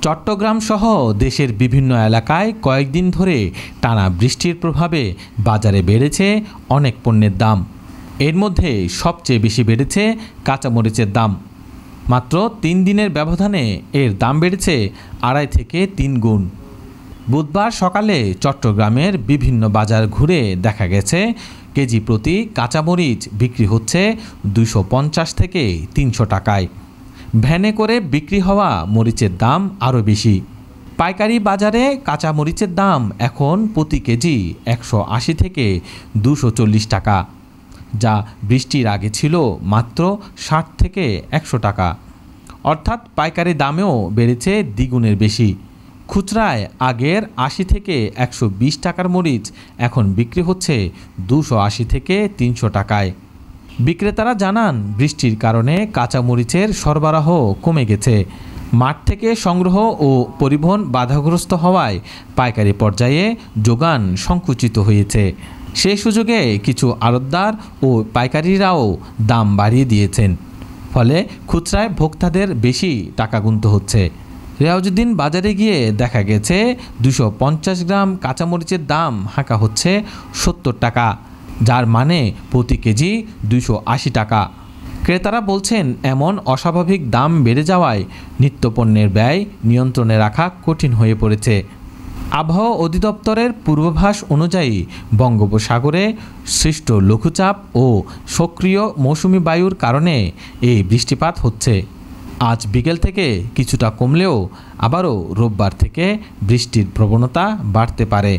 চট্টগ্রাম সহ দেশের বিভিন্ন এলাকায় কয়েকদিন ধরে টানা বৃষ্টির প্রভাবে বাজারে বেড়েছে অনেক পণ্যের দাম। এর মধ্যে সবচেয়ে বেশি বেড়েছে কাঁচামরিচের দাম। মাত্র 3 দিনের ব্যবধানে এর দাম বেড়েছে 2.5 থেকে 3 গুণ। বুধবার সকালে চট্টগ্রামের বিভিন্ন বাজার ঘুরে দেখা গেছে কেজি প্রতি কাঁচামরিচ বিক্রি হচ্ছে 250 থেকে 300 টাকায়। ভ্যানে করে বিক্রি হওয়া মরিচের দাম আরও বেশি। পাইকারি বাজারে কাঁচা মরিচের দাম এখন প্রতি কেজি 180 থেকে 240 টাকা, যা বৃষ্টির আগে ছিল মাত্র 60 থেকে 100 টাকা। অর্থাৎ পাইকারি দামেও বেড়েছে দ্বিগুণের বেশি। খুচরায় আগের 80 থেকে 120 টাকার মরিচ এখন বিক্রি হচ্ছে 280 থেকে 300 টাকায়। বিক্রেতারা জানান, বৃষ্টির কারণে কাঁচামরিচের সরবরাহ কমে গেছে। মাঠ থেকে সংগ্রহ ও পরিবহন বাধাগ্রস্ত হওয়ায় পাইকারি পর্যায়ে যোগান সংকুচিত হয়েছে। সেই সুযোগে কিছু আড়তদার ও পাইকারিরাও দাম বাড়িয়ে দিয়েছেন। ফলে খুচরায় ভোক্তাদের বেশি টাকা গুনতে হচ্ছে। রিয়াজউদ্দিন বাজারে গিয়ে দেখা গেছে 250 গ্রাম কাঁচামরিচের দাম হাঁকা হচ্ছে 70 টাকা, যার মানে প্রতি কেজি 280 টাকা। ক্রেতারা বলছেন, এমন অস্বাভাবিক দাম বেড়ে যাওয়ায় নিত্যপণ্যের ব্যয় নিয়ন্ত্রণে রাখা কঠিন হয়ে পড়েছে। আবহাওয়া অধিদপ্তরের পূর্বাভাস অনুযায়ী বঙ্গোপসাগরে সৃষ্ট লঘুচাপ ও সক্রিয় মৌসুমি বায়ুর কারণে এই বৃষ্টিপাত হচ্ছে। আজ বিকেল থেকে কিছুটা কমলেও আবারও রোববার থেকে বৃষ্টির প্রবণতা বাড়তে পারে।